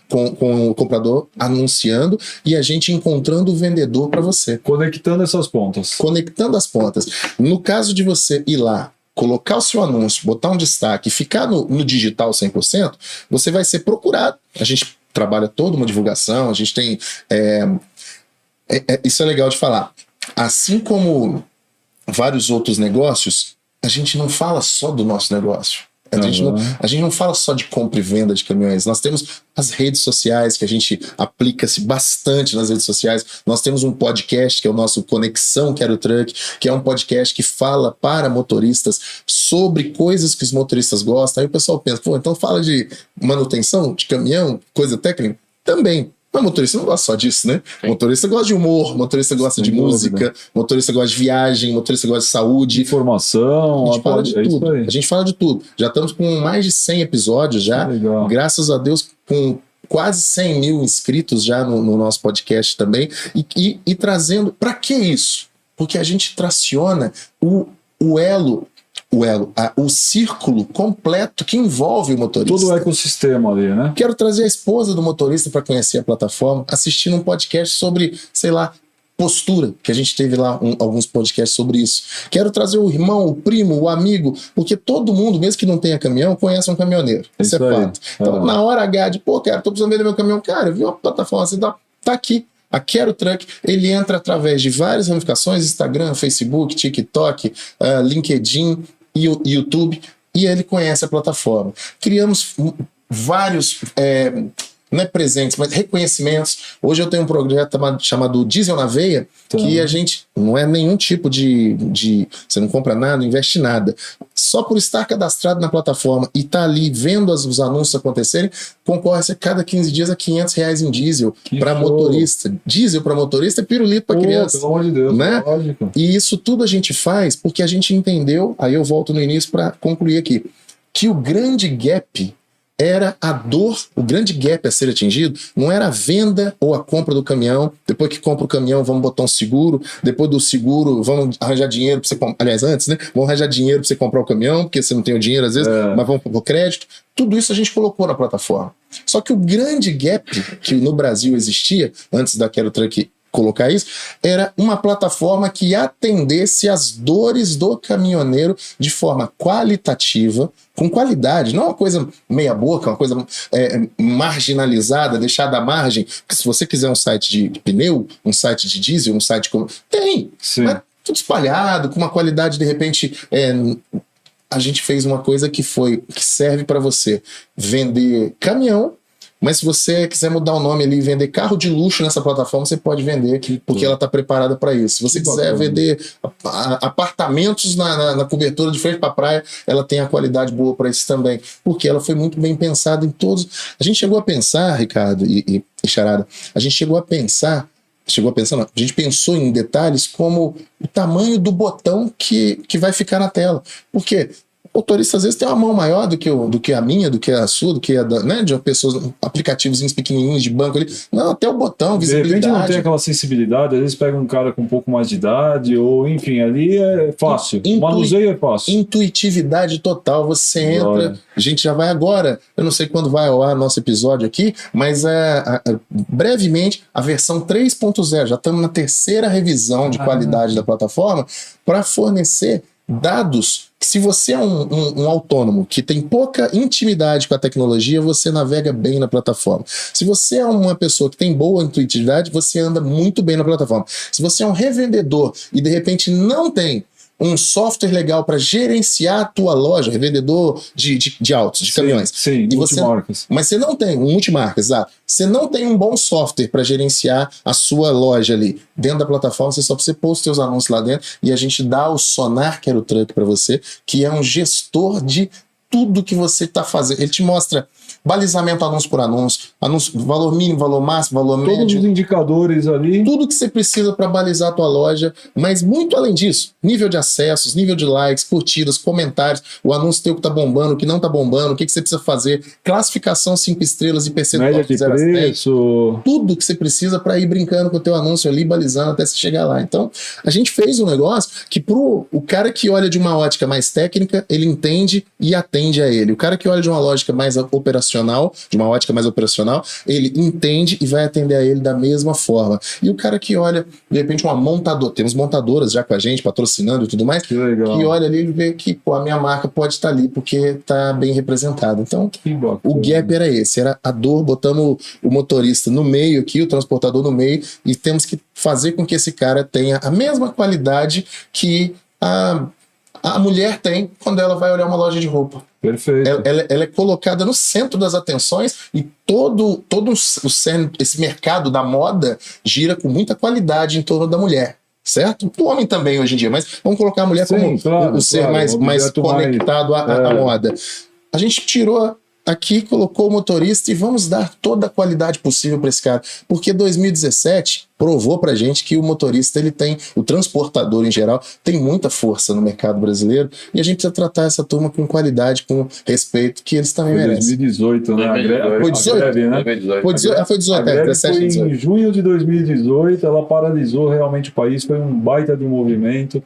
com o comprador anunciando e a gente encontrando o vendedor para você. Conectando essas pontas. Conectando as pontas. No caso de você ir lá, colocar o seu anúncio, botar um destaque e ficar no digital 100%, você vai ser procurado. A gente trabalha toda uma divulgação, a gente tem... isso é legal de falar. Assim como vários outros negócios, a gente não fala só do nosso negócio. A gente não fala só de compra e venda de caminhões. Nós temos as redes sociais, que a gente aplica-se bastante nas redes sociais. Nós temos um podcast, que é o nosso Conexão Quero Truck, que é um podcast que fala para motoristas sobre coisas que os motoristas gostam. Aí o pessoal pensa, então fala de manutenção, de caminhão, coisa técnica? Também. Mas motorista não gosta só disso, né? Sim. Motorista gosta de humor, motorista gosta de música, motorista gosta de viagem, motorista gosta de saúde. Informação. A gente fala de tudo. A gente fala de tudo. Já estamos com mais de 100 episódios já. Legal. Graças a Deus, com quase 100 mil inscritos já no nosso podcast também. E trazendo... Para que isso? Porque a gente traciona o círculo completo que envolve o motorista. Todo o ecossistema ali, né? Quero trazer a esposa do motorista para conhecer a plataforma, assistindo um podcast sobre, sei lá, postura, que a gente teve lá alguns podcasts sobre isso. Quero trazer o irmão, o primo, o amigo, porque todo mundo, mesmo que não tenha caminhão, conhece um caminhoneiro. Isso é fato. Então, na hora H de, cara, tô precisando vender meu caminhão. Cara, eu vi uma plataforma assim, tá aqui. A Quero Truck, ele entra através de várias ramificações, Instagram, Facebook, TikTok, LinkedIn, YouTube, e ele conhece a plataforma. Criamos vários, não é presentes, mas reconhecimentos. Hoje eu tenho um projeto chamado Diesel na Veia, que a gente não é nenhum tipo de você não compra nada, não investe nada. Só por estar cadastrado na plataforma e estar ali vendo os anúncios acontecerem, concorre-se a cada 15 dias a R$500 em diesel para motorista. Diesel para motorista é pirulito para criança. Pelo amor de Deus, né? Lógico. E isso tudo a gente faz porque a gente entendeu, aí eu volto no início para concluir aqui, que o grande gap era a dor, o grande gap a ser atingido, não era a venda ou a compra do caminhão. Depois que compra o caminhão, vamos botar um seguro. Depois do seguro, vamos arranjar dinheiro para você comprar. Aliás, antes, né? Vamos arranjar dinheiro para você comprar o caminhão, porque você não tem o dinheiro às vezes, mas vamos pro crédito. Tudo isso a gente colocou na plataforma. Só que o grande gap que no Brasil existia, antes da Quero Truck colocar isso, era uma plataforma que atendesse as dores do caminhoneiro de forma qualitativa, com qualidade, não uma coisa meia boca, uma coisa marginalizada, deixada à margem, porque se você quiser um site de pneu, um site de diesel, um site como... Tem, mas tudo espalhado, com uma qualidade, de repente... A gente fez uma coisa que serve para você vender caminhão, mas se você quiser mudar o nome ali e vender carro de luxo nessa plataforma, você pode vender, porque ela está preparada para isso. Se você quiser vender apartamentos na cobertura de frente para a praia, ela tem a qualidade boa para isso também, porque ela foi muito bem pensada em todos. A gente chegou a pensar, Ricardo e Charada, a gente pensou em detalhes como o tamanho do botão que vai ficar na tela. Porque o motorista às vezes tem uma mão maior do que a minha, do que a sua, do que a de pessoas, aplicativos pequenininhos de banco ali. Não, até o botão, visibilidade. De repente não tem aquela sensibilidade, às vezes pega um cara com um pouco mais de idade, ou enfim, ali é fácil. O manuseio é fácil. Intuitividade total, você entra, a gente já vai agora, eu não sei quando vai ao ar nosso episódio aqui, mas brevemente a versão 3.0, já estamos na terceira revisão de qualidade da plataforma, para fornecer dados que, se você é um autônomo que tem pouca intimidade com a tecnologia, você navega bem na plataforma. Se você é uma pessoa que tem boa intuitividade, você anda muito bem na plataforma. Se você é um revendedor e de repente não tem um software legal para gerenciar a tua loja, revendedor de autos, de caminhões. Sim, multimarcas. Mas você não tem, multimarcas, exato. Você não tem um bom software para gerenciar a sua loja ali. Dentro da plataforma, você só precisa pôr os seus anúncios lá dentro e a gente dá o Sonar Quero Truck para você, que é um gestor de tudo que você está fazendo. Ele te mostra balizamento anúncio por anúncio, valor mínimo, valor máximo, valor médio. Todos os indicadores ali. Tudo que você precisa para balizar a tua loja, mas muito além disso, nível de acessos, nível de likes, curtidas, comentários, o anúncio teu que tá bombando, o que não tá bombando, o que você precisa fazer, classificação 5 estrelas e percentual média de preço. Tudo que você precisa para ir brincando com o teu anúncio ali, balizando até você chegar lá. Então, a gente fez um negócio que o cara que olha de uma ótica mais técnica, ele entende e atende a ele. O cara que olha de uma lógica mais operacional, de uma ótica mais operacional, ele entende e vai atender a ele da mesma forma. E o cara que olha, de repente, uma montadora, temos montadoras já com a gente, patrocinando e tudo mais, que olha ali e vê que a minha marca pode estar ali porque está bem representada. Então, o gap era esse, era a dor, botamos o motorista no meio aqui, o transportador no meio, e temos que fazer com que esse cara tenha a mesma qualidade que a mulher tem quando ela vai olhar uma loja de roupa. Perfeito. Ela é colocada no centro das atenções e todo esse mercado da moda gira com muita qualidade em torno da mulher, certo? O homem também hoje em dia, mas vamos colocar a mulher como o ser mais conectado à moda. A gente tirou aqui, colocou o motorista e vamos dar toda a qualidade possível para esse cara, porque 2017 provou pra gente que o motorista, o transportador em geral, tem muita força no mercado brasileiro e a gente precisa tratar essa turma com qualidade, com respeito, que eles também merecem. 2018, né? Foi 18? Greve, né? Foi 18, a greve 17, foi 18. em junho de 2018, ela paralisou realmente o país, foi um baita de movimento.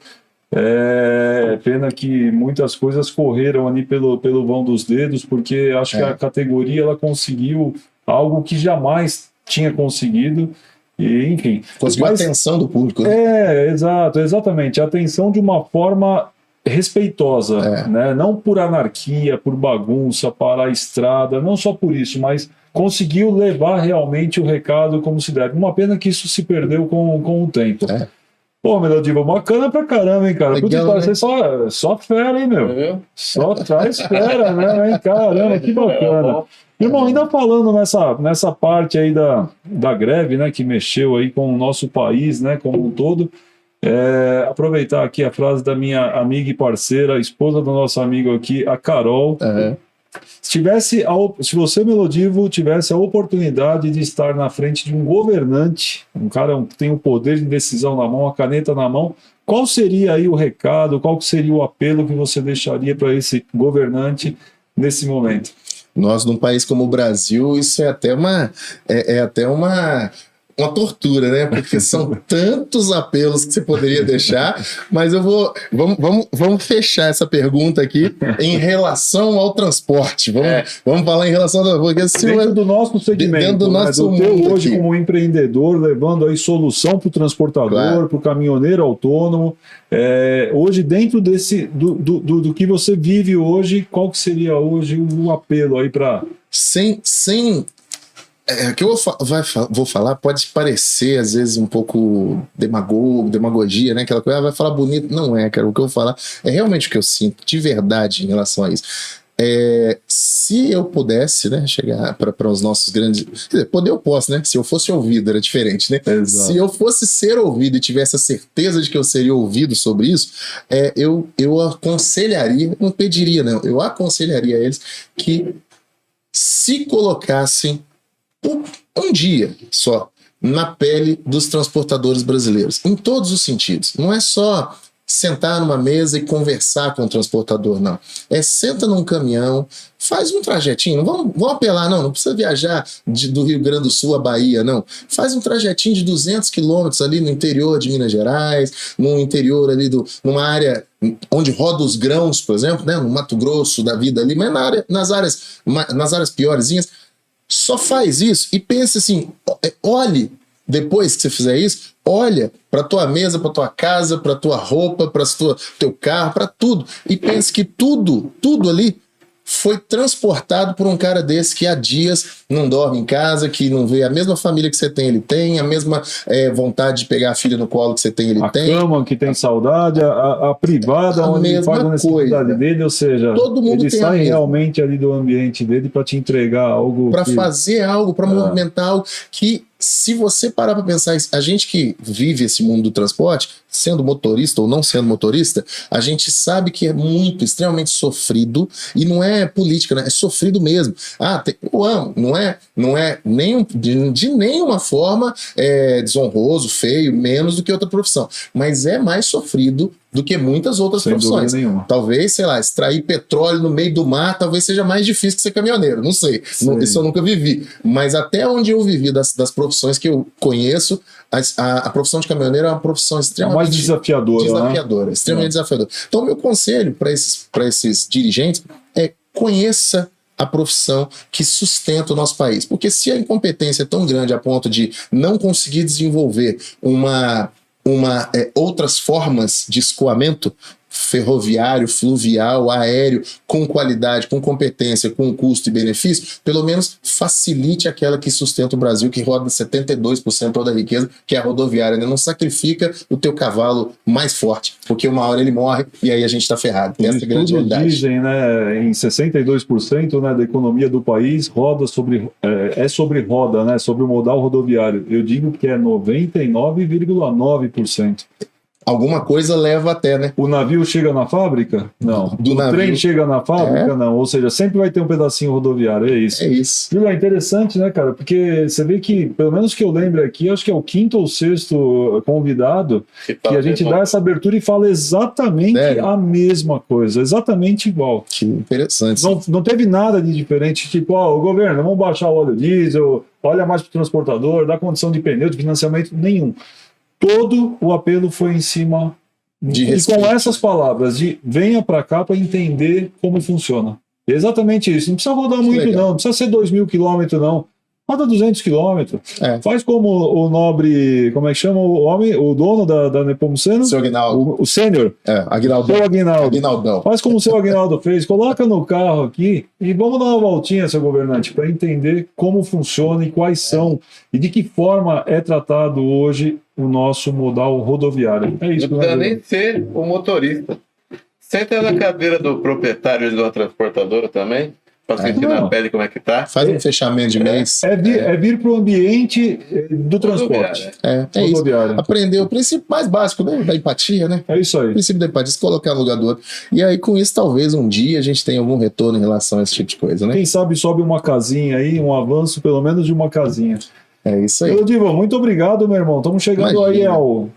Pena que muitas coisas correram ali pelo vão dos dedos, porque acho que a categoria ela conseguiu algo que jamais tinha conseguido. E, enfim, conseguiu a atenção do público, né? Exatamente, a atenção de uma forma respeitosa, né? Não por anarquia, por bagunça, para a estrada, não só por isso, mas conseguiu levar realmente o recado como se deve. Uma pena que isso se perdeu com o tempo. Pô, Melodiva, bacana pra caramba, hein, cara? Legal, Você só fera, hein, meu? Só traz fera, né, hein? Caramba, que bacana. Irmão, ainda falando nessa parte aí da greve, né, que mexeu aí com o nosso país, né, como um todo, aproveitar aqui a frase da minha amiga e parceira, a esposa do nosso amigo aqui, a Carol. Se você, Melodivo, tivesse a oportunidade de estar na frente de um governante, um cara que tem o poder de decisão na mão, a caneta na mão, qual seria aí o recado, qual seria o apelo que você deixaria para esse governante nesse momento? Nós, num país como o Brasil, isso é até uma tortura, né? Porque são tantos apelos que você poderia deixar, mas vamos fechar essa pergunta aqui em relação ao transporte. Vamos falar em relação ao porque se dentro do nosso segmento, dentro do nosso do teu mundo hoje aqui. como empreendedor, levando aí solução para o transportador, Claro. para o caminhoneiro autônomo. Hoje, dentro do que você vive hoje, qual que seria hoje o apelo aí para... O que eu vou falar pode parecer, às vezes, um pouco demagogia, né? Aquela coisa, vai falar bonito. Não é, cara. O que eu vou falar é realmente o que eu sinto, de verdade, em relação a isso. Se eu pudesse, né, chegar para os nossos grandes... Quer dizer, poder eu posso, né? Se eu fosse ouvido, era diferente, né? Exato. Se eu fosse ser ouvido e tivesse a certeza de que eu seria ouvido sobre isso, eu aconselharia, não pediria, não, eu aconselharia a eles que se colocassem um dia só na pele dos transportadores brasileiros, em todos os sentidos. Não é só sentar numa mesa e conversar com o transportador, não. Senta num caminhão, faz um trajetinho, vamos apelar, não precisa viajar do Rio Grande do Sul à Bahia, não. Faz um trajetinho de 200 quilômetros ali no interior de Minas Gerais, no interior ali numa área onde roda os grãos, por exemplo, né, no Mato Grosso da vida ali, mas nas áreas piorzinhas. Só faz isso e pense assim, olhe, depois que você fizer isso, olha para tua mesa, para tua casa, para tua roupa, para teu carro, para tudo, e pense que tudo ali foi transportado por um cara desse que há dias não dorme em casa, que não vê a mesma família que você tem, ele tem, a mesma vontade de pegar a filha no colo que você tem, ele tem. A cama que tem saudade, a privada onde ele faz a necessidade dele, ou seja, todo mundo ele tem sai realmente ali do ambiente dele para te entregar algo. Para fazer algo, para movimentar algo que, se você parar para pensar isso, a gente que vive esse mundo do transporte, sendo motorista ou não sendo motorista, a gente sabe que é extremamente sofrido, e não é política, né? É sofrido mesmo. Eu amo, não é de nenhuma forma desonroso, feio, menos do que outra profissão, mas é mais sofrido do que muitas outras profissões. Talvez, sei lá, extrair petróleo no meio do mar talvez seja mais difícil que ser caminhoneiro, não sei. Isso eu nunca vivi. Mas até onde eu vivi das profissões que eu conheço, a profissão de caminhoneiro é uma profissão extremamente mais desafiadora, extremamente desafiadora. Então, meu conselho para esses dirigentes é: conheça a profissão que sustenta o nosso país. Porque se a incompetência é tão grande a ponto de não conseguir desenvolver outras formas de escoamento ferroviário, fluvial, aéreo, com qualidade, com competência, com custo e benefício, pelo menos facilite aquela que sustenta o Brasil, que roda 72% toda a riqueza, que é a rodoviária, né? Não sacrifica o teu cavalo mais forte, porque uma hora ele morre e aí a gente está ferrado. Essa é a grande realidade. Dizem, né, em 62%, né, da economia do país roda sobre roda, né, sobre o modal rodoviário. Eu digo que é 99,9%. Alguma coisa leva até, né? O navio chega na fábrica? Não. O trem chega na fábrica? Não. Ou seja, sempre vai ter um pedacinho rodoviário, é isso. É isso. Viu? É interessante, né, cara? Porque você vê que, pelo menos que eu lembro aqui, acho que é o 5º ou 6º convidado que a gente dá essa abertura e fala exatamente a mesma coisa, exatamente igual. Que interessante. Não teve nada de diferente, tipo, o governo, vamos baixar o óleo diesel, olha mais para o transportador, dá condição de pneu, de financiamento, nenhum. Todo o apelo foi em cima e com essas palavras de venha para cá para entender como funciona. Exatamente isso. Não precisa rodar muito, não precisa ser 2.000 quilômetros, não. Roda 200 quilômetros. Faz como o nobre, como é que chama o homem, o dono da Nepomuceno? Seu Aguinaldo. O sênior. Aguinaldo. Seu Aguinaldo. Aguinaldão. Faz como o seu Aguinaldo fez. Coloca no carro aqui e vamos dar uma voltinha, seu governante, para entender como funciona e quais são e de que forma é tratado hoje o nosso modal rodoviário. É isso. Não precisa nem ser o motorista. Senta na cadeira do proprietário de uma transportadora também, para sentir na pele como é que tá. Faz um fechamento de mês. Vir para o ambiente do transporte. É isso. Aprender o princípio mais básico, né? Da empatia, né? É isso aí. O princípio da empatia, se colocar no lugar do outro. E aí, com isso, talvez um dia a gente tenha algum retorno em relação a esse tipo de coisa, né? Quem sabe sobe uma casinha aí, um avanço pelo menos de uma casinha. É isso aí. Diva, muito obrigado, meu irmão. Estamos chegando aí ao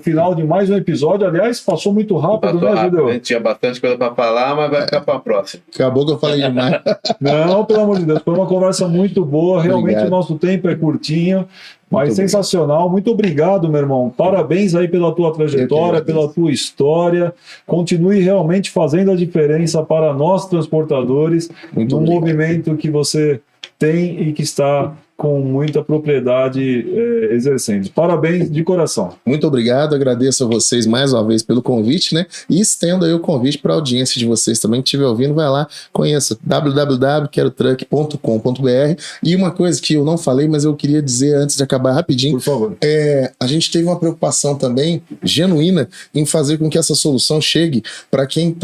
final de mais um episódio. Aliás, passou muito rápido, Passou né, rápido, Judeu? a gente tinha bastante coisa para falar, mas vai ficar para a próxima. Acabou que eu falei demais. Não, pelo amor de Deus, foi uma conversa muito boa. Realmente Obrigado. o nosso tempo é curtinho, mas Muito sensacional. Muito obrigado, meu irmão. Parabéns aí pela tua trajetória, agradeço. pela tua história. Continue realmente fazendo a diferença para nós transportadores Muito no obrigado. movimento que você tem e que está com muita propriedade exercendo. Parabéns de coração. Muito obrigado, agradeço a vocês mais uma vez pelo convite, né? E estendo aí o convite para a audiência de vocês também que estiver ouvindo, vai lá, conheça www.querotruck.com.br. E uma coisa que eu não falei, mas eu queria dizer antes de acabar rapidinho, Por favor. a gente teve uma preocupação também genuína em fazer com que essa solução chegue para quem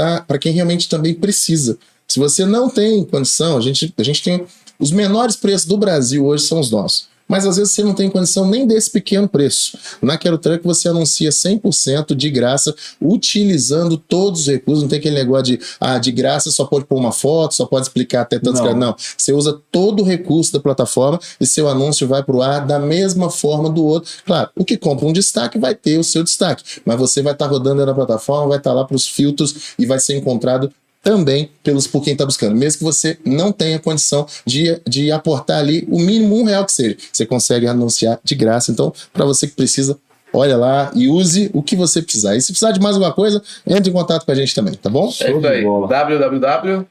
realmente também precisa. Se você não tem condição, a gente tem os menores preços do Brasil hoje são os nossos. Mas às vezes você não tem condição nem desse pequeno preço. Na Quero Truck você anuncia 100% de graça, utilizando todos os recursos. Não tem aquele negócio de graça só pode pôr uma foto, só pode explicar até tantos caras. Não, você usa todo o recurso da plataforma e seu anúncio vai para o ar da mesma forma do outro. Claro, o que compra um destaque vai ter o seu destaque, mas você vai estar rodando na plataforma, vai estar lá para os filtros e vai ser encontrado também por quem está buscando, mesmo que você não tenha condição de aportar ali o mínimo R$1 que seja, você consegue anunciar de graça. Então, para você que precisa, olha lá e use o que você precisar. E se precisar de mais alguma coisa, entre em contato com a gente também, tá bom? É isso aí,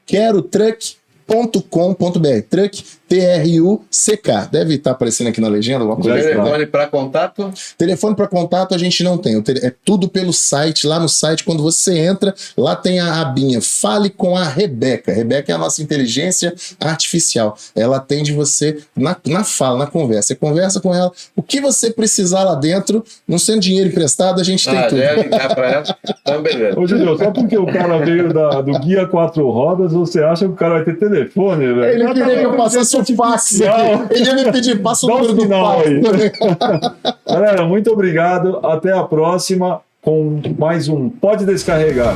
querotruck.com.br, Truck, T-R-U-C-K. Deve estar aparecendo aqui na legenda alguma coisa. telefone para contato. Telefone para contato a gente não tem, é tudo pelo site. Lá no site, quando você entra, lá tem a abinha Fale com a Rebeca. Rebeca é a nossa inteligência artificial. Ela atende você na fala, na conversa. Você conversa com ela, o que você precisar lá dentro, não sendo dinheiro emprestado, a gente tem tudo. Ligar para ela, então beleza. Ô, Júlio, só porque o cara veio do Guia 4 Rodas, você acha que o cara vai ter telefone, velho? Ele queria que eu passasse o fax. Ele ia me pedir, passa o número do final fax. aí. Galera, muito obrigado. Até a próxima com mais um Pode Descarregar.